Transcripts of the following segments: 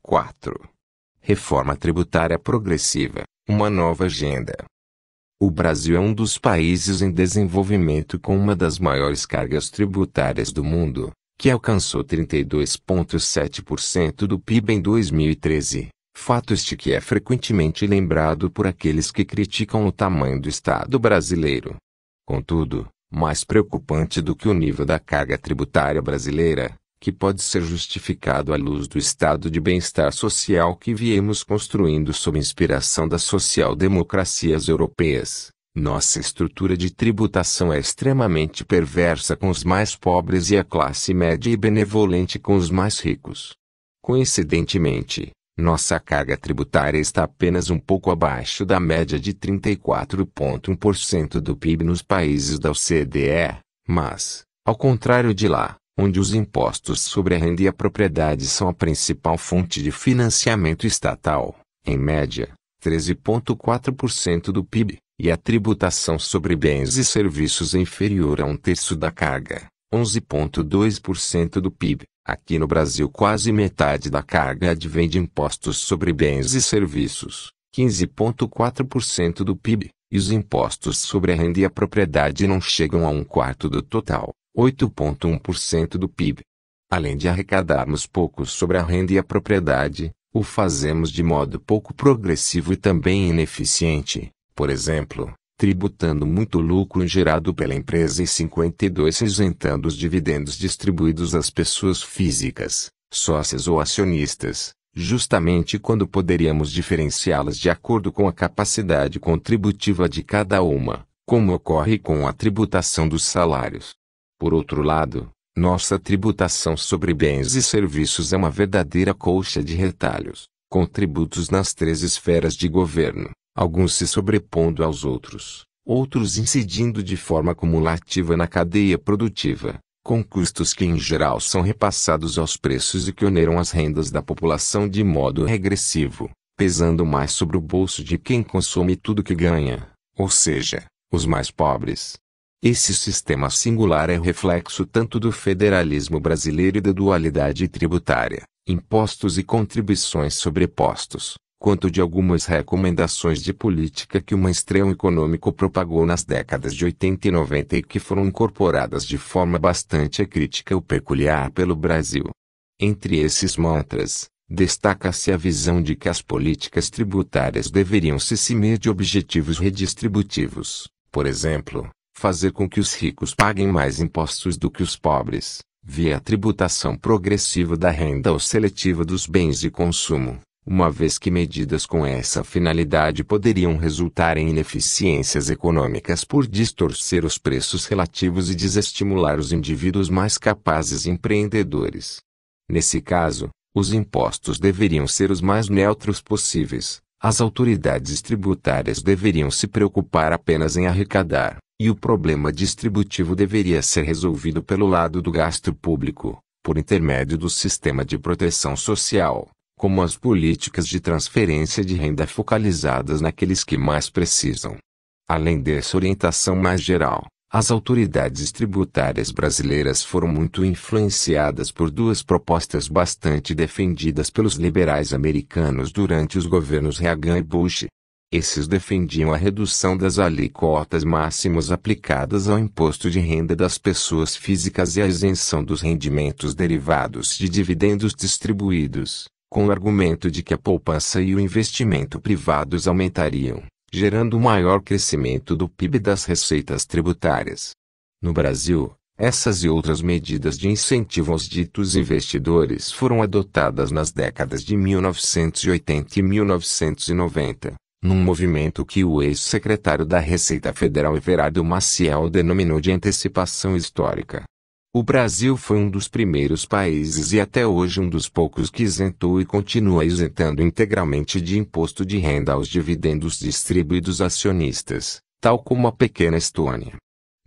4. Reforma tributária progressiva, uma nova agenda. O Brasil é um dos países em desenvolvimento com uma das maiores cargas tributárias do mundo, que alcançou 32,7% do PIB em 2013. Fato este que é frequentemente lembrado por aqueles que criticam o tamanho do Estado brasileiro. Contudo, mais preocupante do que o nível da carga tributária brasileira, que pode ser justificado à luz do estado de bem-estar social que viemos construindo sob inspiração das social-democracias europeias, nossa estrutura de tributação é extremamente perversa com os mais pobres e a classe média e benevolente com os mais ricos. Coincidentemente, nossa carga tributária está apenas um pouco abaixo da média de 34,1% do PIB nos países da OCDE, mas, ao contrário de lá, onde os impostos sobre a renda e a propriedade são a principal fonte de financiamento estatal, em média, 13,4% do PIB, e a tributação sobre bens e serviços é inferior a um terço da carga, 11,2% do PIB. Aqui no Brasil quase metade da carga advém de impostos sobre bens e serviços, 15,4% do PIB, e os impostos sobre a renda e a propriedade não chegam a um quarto do total, 8,1% do PIB. Além de arrecadarmos pouco sobre a renda e a propriedade, o fazemos de modo pouco progressivo e também ineficiente, por exemplo, tributando muito lucro gerado pela empresa e 52 isentando os dividendos distribuídos às pessoas físicas, sócias ou acionistas, justamente quando poderíamos diferenciá-las de acordo com a capacidade contributiva de cada uma, como ocorre com a tributação dos salários. Por outro lado, nossa tributação sobre bens e serviços é uma verdadeira colcha de retalhos, com tributos nas 3 esferas de governo, alguns se sobrepondo aos outros, outros incidindo de forma cumulativa na cadeia produtiva, com custos que em geral são repassados aos preços e que oneram as rendas da população de modo regressivo, pesando mais sobre o bolso de quem consome tudo que ganha, ou seja, os mais pobres. Esse sistema singular é reflexo tanto do federalismo brasileiro e da dualidade tributária, impostos e contribuições sobrepostos, quanto de algumas recomendações de política que o mainstream econômico propagou nas décadas de 80 e 90 e que foram incorporadas de forma bastante crítica ou peculiar pelo Brasil. Entre esses mantras, destaca-se a visão de que as políticas tributárias deveriam se cimer de objetivos redistributivos, por exemplo, fazer com que os ricos paguem mais impostos do que os pobres, via a tributação progressiva da renda ou seletiva dos bens de consumo, uma vez que medidas com essa finalidade poderiam resultar em ineficiências econômicas por distorcer os preços relativos e desestimular os indivíduos mais capazes e empreendedores. Nesse caso, os impostos deveriam ser os mais neutros possíveis, as autoridades tributárias deveriam se preocupar apenas em arrecadar, e o problema distributivo deveria ser resolvido pelo lado do gasto público, por intermédio do sistema de proteção social, como as políticas de transferência de renda focalizadas naqueles que mais precisam. Além dessa orientação mais geral, as autoridades tributárias brasileiras foram muito influenciadas por 2 propostas bastante defendidas pelos liberais americanos durante os governos Reagan e Bush. Esses defendiam a redução das alíquotas máximas aplicadas ao imposto de renda das pessoas físicas e a isenção dos rendimentos derivados de dividendos distribuídos, com o argumento de que a poupança e o investimento privados aumentariam, gerando um maior crescimento do PIB e das receitas tributárias. No Brasil, essas e outras medidas de incentivo aos ditos investidores foram adotadas nas décadas de 1980 e 1990, num movimento que o ex-secretário da Receita Federal Everardo Maciel denominou de antecipação histórica. O Brasil foi um dos primeiros países e até hoje um dos poucos que isentou e continua isentando integralmente de imposto de renda aos dividendos distribuídos a acionistas, tal como a pequena Estônia.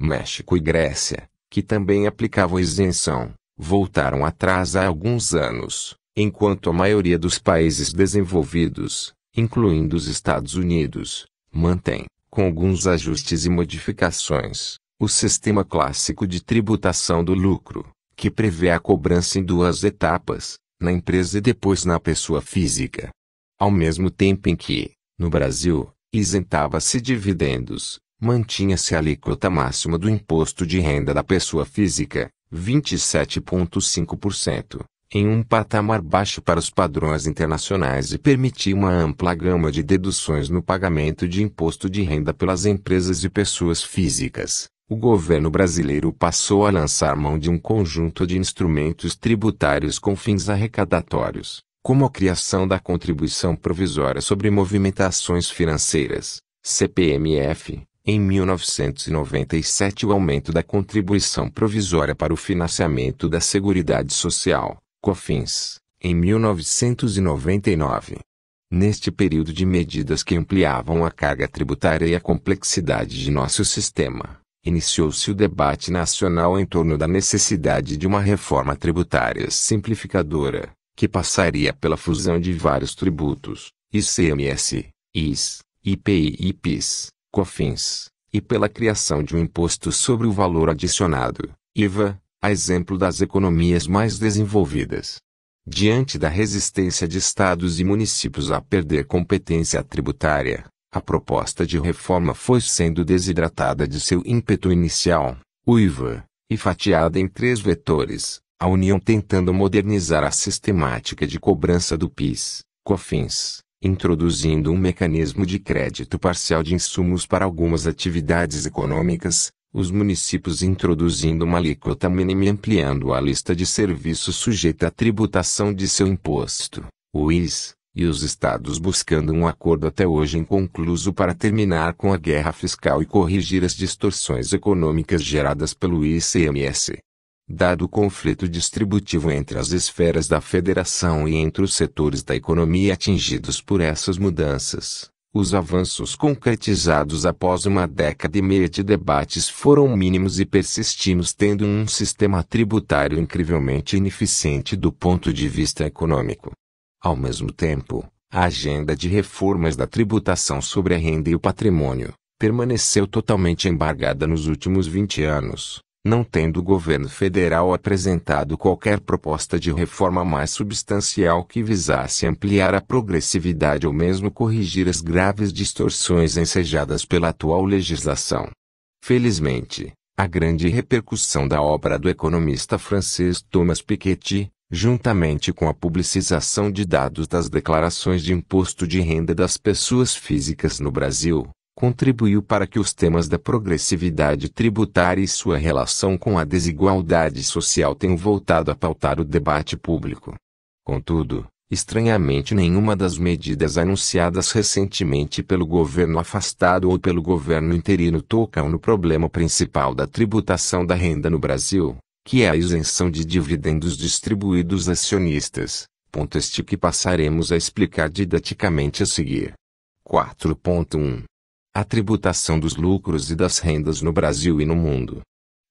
México e Grécia, que também aplicavam isenção, voltaram atrás há alguns anos, enquanto a maioria dos países desenvolvidos, incluindo os Estados Unidos, mantém, com alguns ajustes e modificações, o sistema clássico de tributação do lucro, que prevê a cobrança em 2 etapas, na empresa e depois na pessoa física. Ao mesmo tempo em que, no Brasil, isentava-se dividendos, mantinha-se a alíquota máxima do imposto de renda da pessoa física, 27,5%, em um patamar baixo para os padrões internacionais e permitia uma ampla gama de deduções no pagamento de imposto de renda pelas empresas e pessoas físicas. O governo brasileiro passou a lançar mão de um conjunto de instrumentos tributários com fins arrecadatórios, como a criação da Contribuição Provisória sobre Movimentações Financeiras, CPMF, em 1997 o aumento da Contribuição Provisória para o Financiamento da Seguridade Social, COFINS, em 1999. Neste período de medidas que ampliavam a carga tributária e a complexidade de nosso sistema, iniciou-se o debate nacional em torno da necessidade de uma reforma tributária simplificadora, que passaria pela fusão de vários tributos, ICMS, IS, IPI e PIS, COFINS, e pela criação de um imposto sobre o valor adicionado, IVA, a exemplo das economias mais desenvolvidas. Diante da resistência de estados e municípios a perder competência tributária, a proposta de reforma foi sendo desidratada de seu ímpeto inicial, o IVA, e fatiada em 3 vetores, a União tentando modernizar a sistemática de cobrança do PIS, COFINS, introduzindo um mecanismo de crédito parcial de insumos para algumas atividades econômicas, os municípios introduzindo uma alíquota mínima e ampliando a lista de serviços sujeita à tributação de seu imposto, o IS, e os estados buscando um acordo até hoje inconcluso para terminar com a guerra fiscal e corrigir as distorções econômicas geradas pelo ICMS. Dado o conflito distributivo entre as esferas da federação e entre os setores da economia atingidos por essas mudanças, os avanços concretizados após uma década e meia de debates foram mínimos e persistimos tendo um sistema tributário incrivelmente ineficiente do ponto de vista econômico. Ao mesmo tempo, a agenda de reformas da tributação sobre a renda e o patrimônio permaneceu totalmente embargada nos últimos 20 anos, não tendo o governo federal apresentado qualquer proposta de reforma mais substancial que visasse ampliar a progressividade ou mesmo corrigir as graves distorções ensejadas pela atual legislação. Felizmente, a grande repercussão da obra do economista francês Thomas Piketty, juntamente com a publicização de dados das declarações de imposto de renda das pessoas físicas no Brasil, contribuiu para que os temas da progressividade tributária e sua relação com a desigualdade social tenham voltado a pautar o debate público. Contudo, estranhamente nenhuma das medidas anunciadas recentemente pelo governo afastado ou pelo governo interino tocam no problema principal da tributação da renda no Brasil, que é a isenção de dividendos distribuídos a acionistas, ponto este que passaremos a explicar didaticamente a seguir. 4.1 A tributação dos lucros e das rendas no Brasil e no mundo.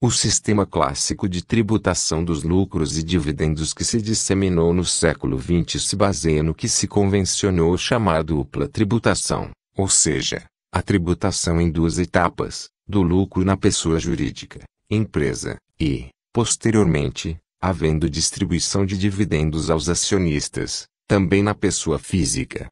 O sistema clássico de tributação dos lucros e dividendos que se disseminou no século XX se baseia no que se convencionou chamar dupla tributação, ou seja, a tributação em 2 etapas, do lucro na pessoa jurídica, empresa, e, posteriormente, havendo distribuição de dividendos aos acionistas, também na pessoa física.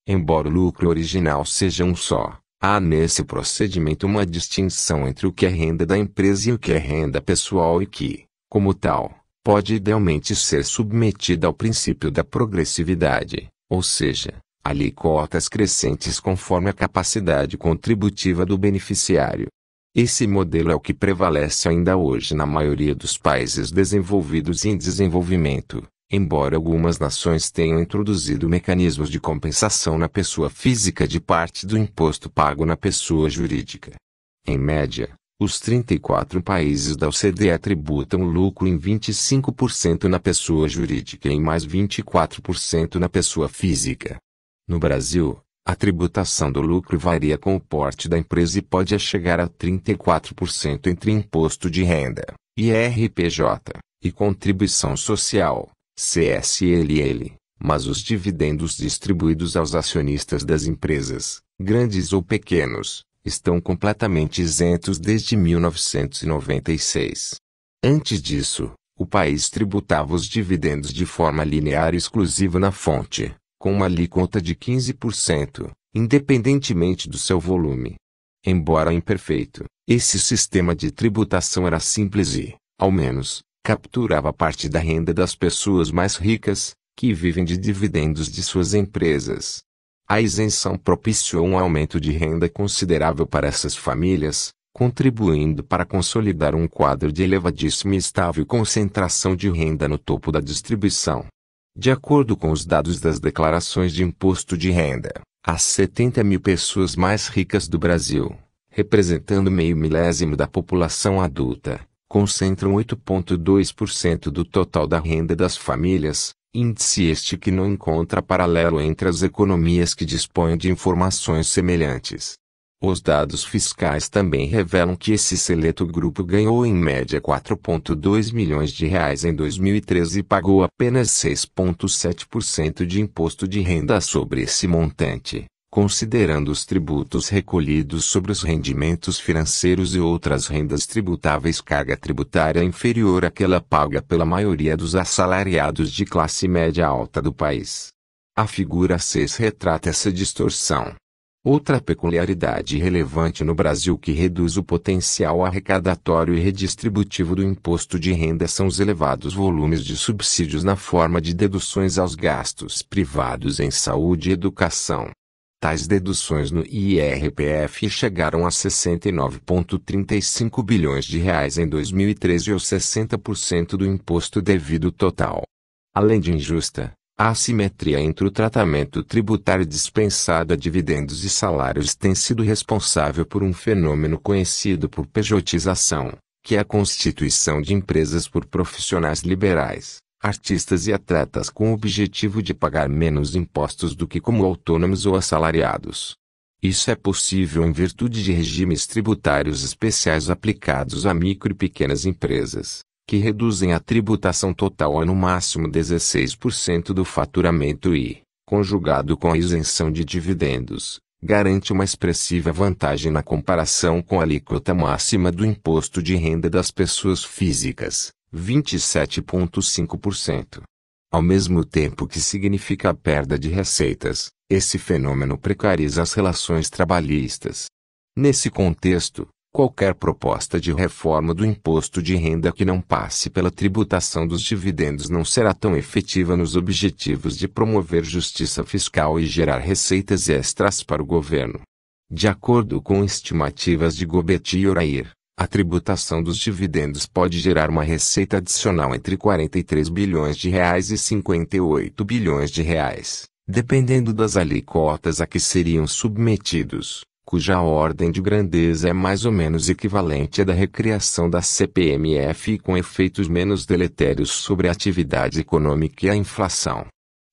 Embora o lucro original seja um só, há nesse procedimento uma distinção entre o que é renda da empresa e o que é renda pessoal e que, como tal, pode idealmente ser submetida ao princípio da progressividade, ou seja, alíquotas crescentes conforme a capacidade contributiva do beneficiário. Esse modelo é o que prevalece ainda hoje na maioria dos países desenvolvidos e em desenvolvimento, embora algumas nações tenham introduzido mecanismos de compensação na pessoa física de parte do imposto pago na pessoa jurídica. Em média, os 34 países da OCDE tributam lucro em 25% na pessoa jurídica e em mais 24% na pessoa física. No Brasil, a tributação do lucro varia com o porte da empresa e pode chegar a 34% entre imposto de renda, IRPJ, e contribuição social, CSLL, mas os dividendos distribuídos aos acionistas das empresas, grandes ou pequenos, estão completamente isentos desde 1996. Antes disso, O país tributava os dividendos de forma linear e exclusiva na fonte, com uma alíquota de 15%, independentemente do seu volume. Embora imperfeito, esse sistema de tributação era simples e, ao menos, capturava parte da renda das pessoas mais ricas, que vivem de dividendos de suas empresas. A isenção propiciou um aumento de renda considerável para essas famílias, contribuindo para consolidar um quadro de elevadíssima e estável concentração de renda no topo da distribuição. De acordo com os dados das declarações de imposto de renda, as 70 mil pessoas mais ricas do Brasil, representando meio milésimo da população adulta, concentram 8,2% do total da renda das famílias, índice este que não encontra paralelo entre as economias que dispõem de informações semelhantes. Os dados fiscais também revelam que esse seleto grupo ganhou em média 4,2 milhões de reais em 2013 e pagou apenas 6,7% de imposto de renda sobre esse montante, considerando os tributos recolhidos sobre os rendimentos financeiros e outras rendas tributáveis, carga tributária inferior àquela paga pela maioria dos assalariados de classe média alta do país. A figura 6 retrata essa distorção. Outra peculiaridade relevante no Brasil que reduz o potencial arrecadatório e redistributivo do imposto de renda são os elevados volumes de subsídios na forma de deduções aos gastos privados em saúde e educação. Tais deduções no IRPF chegaram a 69,35 bilhões de reais em 2013 ou 60% do imposto devido total. Além de injusta, a assimetria entre o tratamento tributário dispensado a dividendos e salários tem sido responsável por um fenômeno conhecido por pejotização, que é a constituição de empresas por profissionais liberais, artistas e atletas com o objetivo de pagar menos impostos do que como autônomos ou assalariados. Isso é possível em virtude de regimes tributários especiais aplicados a micro e pequenas empresas, que reduzem a tributação total a no máximo 16% do faturamento e, conjugado com a isenção de dividendos, garante uma expressiva vantagem na comparação com a alíquota máxima do imposto de renda das pessoas físicas, 27,5%. Ao mesmo tempo que significa a perda de receitas, esse fenômeno precariza as relações trabalhistas. Nesse contexto, qualquer proposta de reforma do imposto de renda que não passe pela tributação dos dividendos não será tão efetiva nos objetivos de promover justiça fiscal e gerar receitas extras para o governo. De acordo com estimativas de Gobetti e Orair, a tributação dos dividendos pode gerar uma receita adicional entre 43 bilhões de reais e 58 bilhões de reais, dependendo das alíquotas a que seriam submetidos, cuja ordem de grandeza é mais ou menos equivalente à da recriação da CPMF e com efeitos menos deletérios sobre a atividade econômica e a inflação.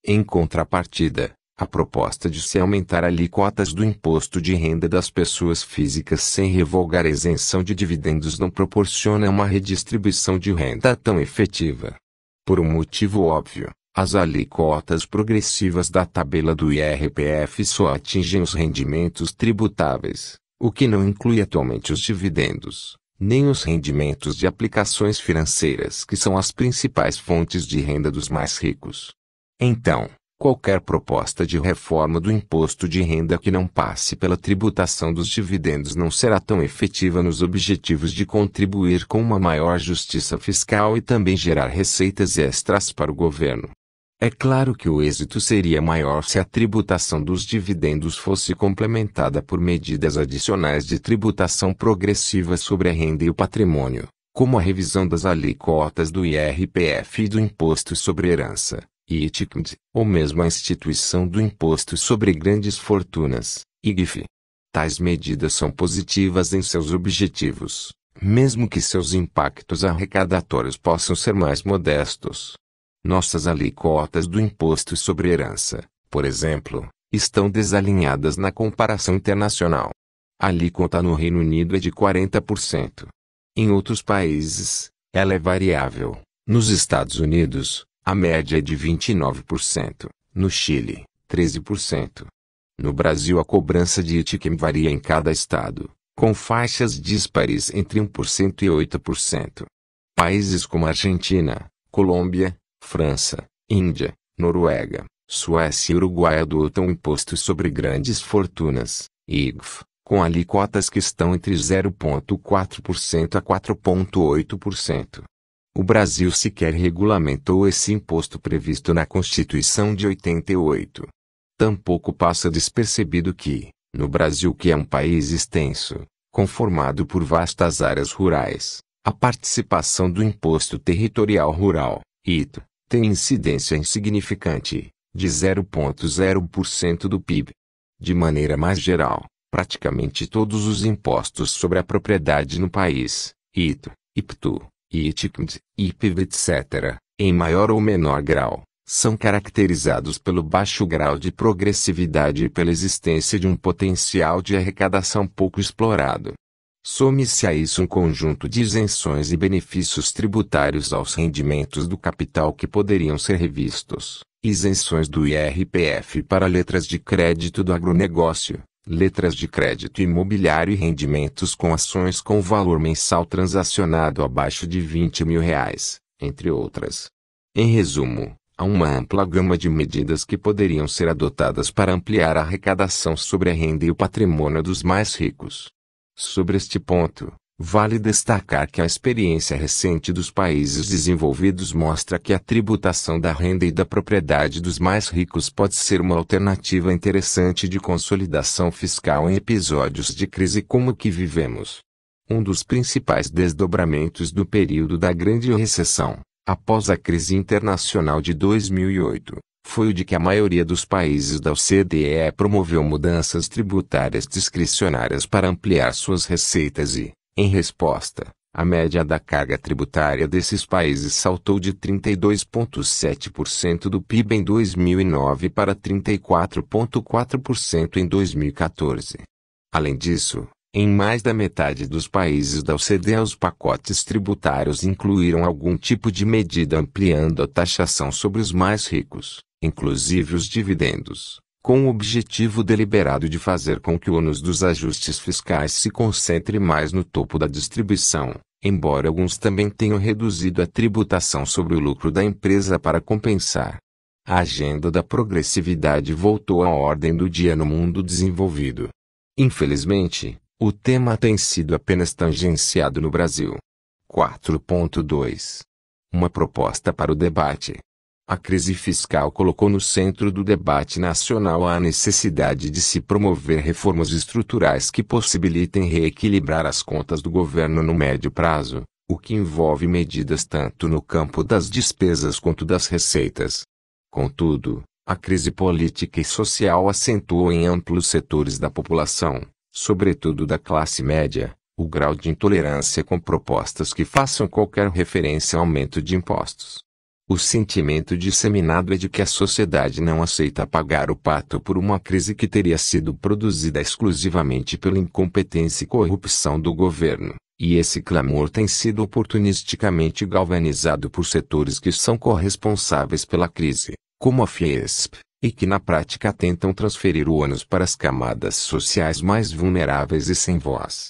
Em contrapartida, a proposta de se aumentar alíquotas do imposto de renda das pessoas físicas sem revogar a isenção de dividendos não proporciona uma redistribuição de renda tão efetiva. Por um motivo óbvio, as alíquotas progressivas da tabela do IRPF só atingem os rendimentos tributáveis, o que não inclui atualmente os dividendos, nem os rendimentos de aplicações financeiras que são as principais fontes de renda dos mais ricos. Então, qualquer proposta de reforma do imposto de renda que não passe pela tributação dos dividendos não será tão efetiva nos objetivos de contribuir com uma maior justiça fiscal e também gerar receitas extras para o governo. É claro que o êxito seria maior se a tributação dos dividendos fosse complementada por medidas adicionais de tributação progressiva sobre a renda e o patrimônio, como a revisão das alíquotas do IRPF e do Imposto sobre Herança, ITCMD, ou mesmo a instituição do Imposto sobre Grandes Fortunas, IGF. Tais medidas são positivas em seus objetivos, mesmo que seus impactos arrecadatórios possam ser mais modestos. Nossas alíquotas do Imposto sobre Herança, por exemplo, estão desalinhadas na comparação internacional. A alíquota no Reino Unido é de 40%. Em outros países, ela é variável. Nos Estados Unidos, a média é de 29%. No Chile, 13%. No Brasil, a cobrança de ITCM varia em cada estado, com faixas díspares entre 1% e 8%. Países como Argentina, Colômbia, França, Índia, Noruega, Suécia e Uruguai adotam o imposto sobre grandes fortunas, IGF, com alíquotas que estão entre 0,4% a 4,8%. O Brasil sequer regulamentou esse imposto previsto na Constituição de 88. Tampouco passa despercebido que, no Brasil, que é um país extenso, conformado por vastas áreas rurais, a participação do Imposto Territorial Rural, ITR, tem incidência insignificante, de 0,0% do PIB. De maneira mais geral, praticamente todos os impostos sobre a propriedade no país, ITR, IPTU, ITCMD, IPV, etc., em maior ou menor grau, são caracterizados pelo baixo grau de progressividade e pela existência de um potencial de arrecadação pouco explorado. Some-se a isso um conjunto de isenções e benefícios tributários aos rendimentos do capital que poderiam ser revistos, isenções do IRPF para letras de crédito do agronegócio, letras de crédito imobiliário e rendimentos com ações com valor mensal transacionado abaixo de R$ 20.000, entre outras. Em resumo, há uma ampla gama de medidas que poderiam ser adotadas para ampliar a arrecadação sobre a renda e o patrimônio dos mais ricos. Sobre este ponto, vale destacar que a experiência recente dos países desenvolvidos mostra que a tributação da renda e da propriedade dos mais ricos pode ser uma alternativa interessante de consolidação fiscal em episódios de crise como o que vivemos. Um dos principais desdobramentos do período da Grande Recessão, após a crise internacional de 2008, foi o de que a maioria dos países da OCDE promoveu mudanças tributárias discricionárias para ampliar suas receitas e, em resposta, a média da carga tributária desses países saltou de 32,7% do PIB em 2009 para 34,4% em 2014. Além disso, em mais da metade dos países da OCDE os pacotes tributários incluíram algum tipo de medida ampliando a taxação sobre os mais ricos, inclusive os dividendos, com o objetivo deliberado de fazer com que o ônus dos ajustes fiscais se concentre mais no topo da distribuição, embora alguns também tenham reduzido a tributação sobre o lucro da empresa para compensar. A agenda da progressividade voltou à ordem do dia no mundo desenvolvido. Infelizmente, o tema tem sido apenas tangenciado no Brasil. 4.2. Uma proposta para o debate. A crise fiscal colocou no centro do debate nacional a necessidade de se promover reformas estruturais que possibilitem reequilibrar as contas do governo no médio prazo, o que envolve medidas tanto no campo das despesas quanto das receitas. Contudo, a crise política e social acentuou em amplos setores da população, sobretudo da classe média, o grau de intolerância com propostas que façam qualquer referência ao aumento de impostos. O sentimento disseminado é de que a sociedade não aceita pagar o pato por uma crise que teria sido produzida exclusivamente pela incompetência e corrupção do governo, e esse clamor tem sido oportunisticamente galvanizado por setores que são corresponsáveis pela crise, como a Fiesp, e que na prática tentam transferir o ônus para as camadas sociais mais vulneráveis e sem voz.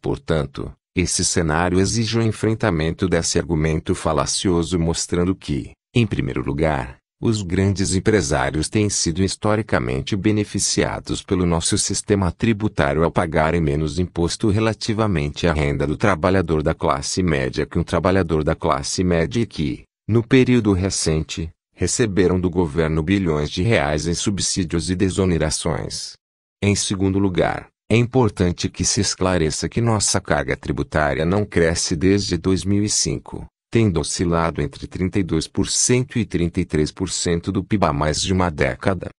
Portanto, esse cenário exige o enfrentamento desse argumento falacioso mostrando que, em primeiro lugar, os grandes empresários têm sido historicamente beneficiados pelo nosso sistema tributário ao pagarem menos imposto relativamente à renda do trabalhador da classe média que um trabalhador da classe média e que, no período recente, receberam do governo bilhões de reais em subsídios e desonerações. Em segundo lugar, é importante que se esclareça que nossa carga tributária não cresce desde 2005, tendo oscilado entre 32% e 33% do PIB há mais de uma década.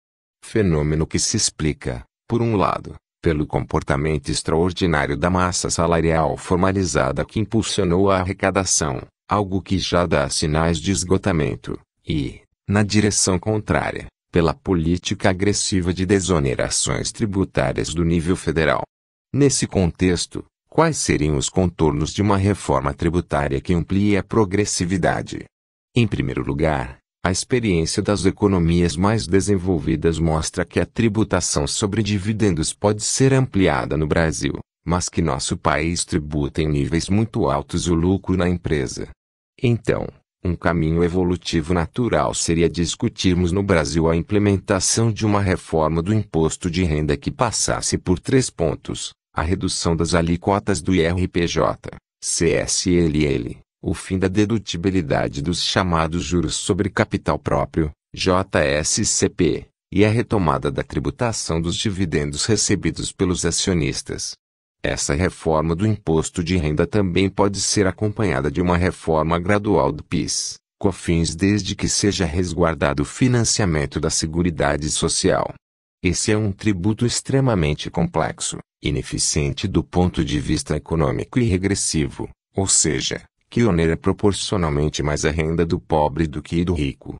Fenômeno que se explica, por um lado, pelo comportamento extraordinário da massa salarial formalizada que impulsionou a arrecadação, algo que já dá sinais de esgotamento, e, na direção contrária, pela política agressiva de desonerações tributárias do nível federal. Nesse contexto, quais seriam os contornos de uma reforma tributária que amplie a progressividade? Em primeiro lugar, a experiência das economias mais desenvolvidas mostra que a tributação sobre dividendos pode ser ampliada no Brasil, mas que nosso país tributa em níveis muito altos o lucro na empresa. Então, um caminho evolutivo natural seria discutirmos no Brasil a implementação de uma reforma do imposto de renda que passasse por 3 pontos: a redução das alíquotas do IRPJ, CSLL, o fim da dedutibilidade dos chamados juros sobre capital próprio, JSCP, e a retomada da tributação dos dividendos recebidos pelos acionistas. Essa reforma do imposto de renda também pode ser acompanhada de uma reforma gradual do PIS, COFINS, desde que seja resguardado o financiamento da Seguridade Social. Esse é um tributo extremamente complexo, ineficiente do ponto de vista econômico e regressivo, ou seja, que onera proporcionalmente mais a renda do pobre do que do rico.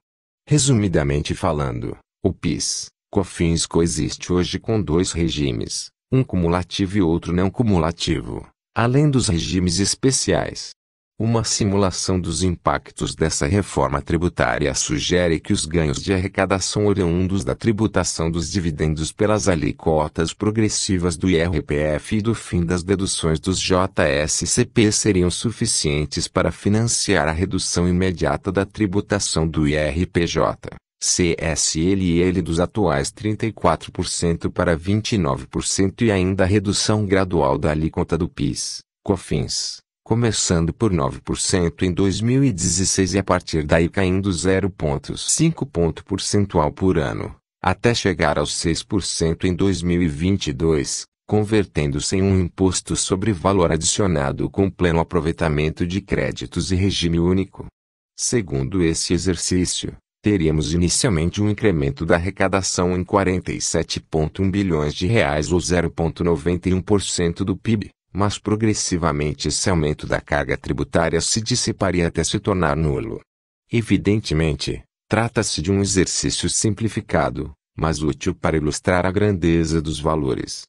Resumidamente falando, o PIS, COFINS coexiste hoje com 2 regimes, um cumulativo e outro não cumulativo, além dos regimes especiais. Uma simulação dos impactos dessa reforma tributária sugere que os ganhos de arrecadação oriundos da tributação dos dividendos pelas alíquotas progressivas do IRPF e do fim das deduções dos JSCP seriam suficientes para financiar a redução imediata da tributação do IRPJ, CSLL dos atuais 34% para 29% e ainda a redução gradual da alíquota do PIS, COFINS, começando por 9% em 2016 e a partir daí caindo 0,5 ponto percentual por ano, até chegar aos 6% em 2022, convertendo-se em um imposto sobre valor adicionado com pleno aproveitamento de créditos e regime único. Segundo esse exercício, teríamos inicialmente um incremento da arrecadação em 47,1 bilhões de reais ou 0,91% do PIB, mas progressivamente esse aumento da carga tributária se dissiparia até se tornar nulo. Evidentemente, trata-se de um exercício simplificado, mas útil para ilustrar a grandeza dos valores.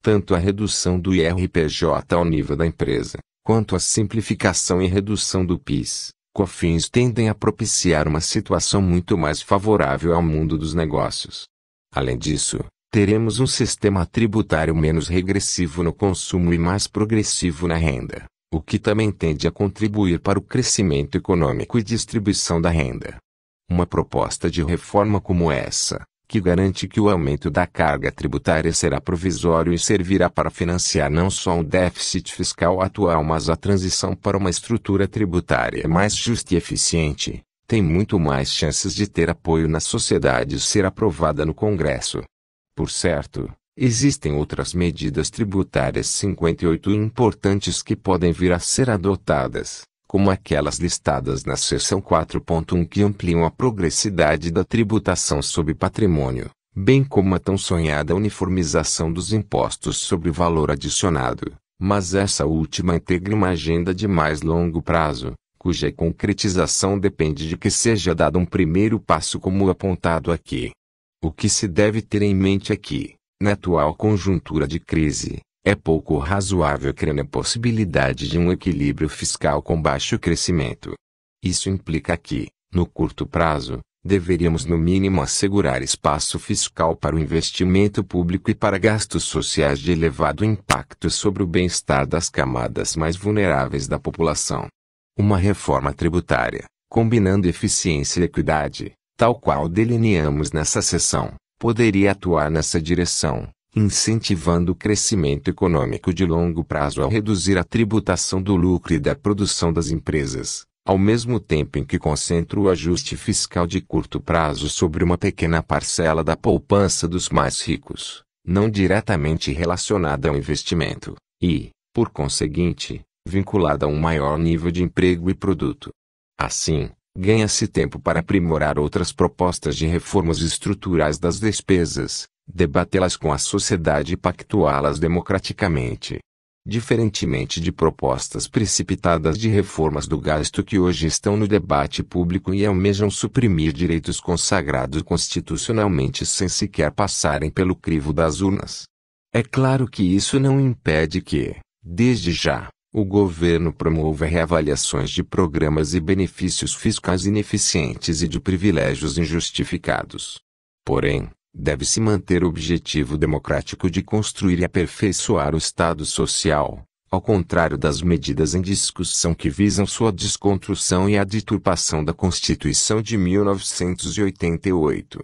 Tanto a redução do IRPJ ao nível da empresa, quanto a simplificação e redução do PIS, COFINS tendem a propiciar uma situação muito mais favorável ao mundo dos negócios. Além disso, teremos um sistema tributário menos regressivo no consumo e mais progressivo na renda, o que também tende a contribuir para o crescimento econômico e distribuição da renda. Uma proposta de reforma como essa, que garante que o aumento da carga tributária será provisório e servirá para financiar não só o déficit fiscal atual mas a transição para uma estrutura tributária mais justa e eficiente, tem muito mais chances de ter apoio na sociedade e ser aprovada no Congresso. Por certo, existem outras medidas tributárias 58 importantes que podem vir a ser adotadas, como aquelas listadas na seção 4.1 que ampliam a progressividade da tributação sobre patrimônio, bem como a tão sonhada uniformização dos impostos sobre valor adicionado, mas essa última integra uma agenda de mais longo prazo, cuja concretização depende de que seja dado um primeiro passo como apontado aqui. O que se deve ter em mente é que, na atual conjuntura de crise, é pouco razoável crer na possibilidade de um equilíbrio fiscal com baixo crescimento. Isso implica que, no curto prazo, deveríamos no mínimo assegurar espaço fiscal para o investimento público e para gastos sociais de elevado impacto sobre o bem-estar das camadas mais vulneráveis da população. Uma reforma tributária, combinando eficiência e equidade, tal qual delineamos nessa seção, poderia atuar nessa direção, incentivando o crescimento econômico de longo prazo ao reduzir a tributação do lucro e da produção das empresas, ao mesmo tempo em que concentra o ajuste fiscal de curto prazo sobre uma pequena parcela da poupança dos mais ricos, não diretamente relacionada ao investimento, e, por conseguinte, vinculada a um maior nível de emprego e produto. Assim, ganha-se tempo para aprimorar outras propostas de reformas estruturais das despesas, debatê-las com a sociedade e pactuá-las democraticamente. Diferentemente de propostas precipitadas de reformas do gasto que hoje estão no debate público e almejam suprimir direitos consagrados constitucionalmente sem sequer passarem pelo crivo das urnas. É claro que isso não impede que, desde já, o governo promova reavaliações de programas e benefícios fiscais ineficientes e de privilégios injustificados. Porém, deve-se manter o objetivo democrático de construir e aperfeiçoar o Estado Social, ao contrário das medidas em discussão que visam sua desconstrução e a deturpação da Constituição de 1988.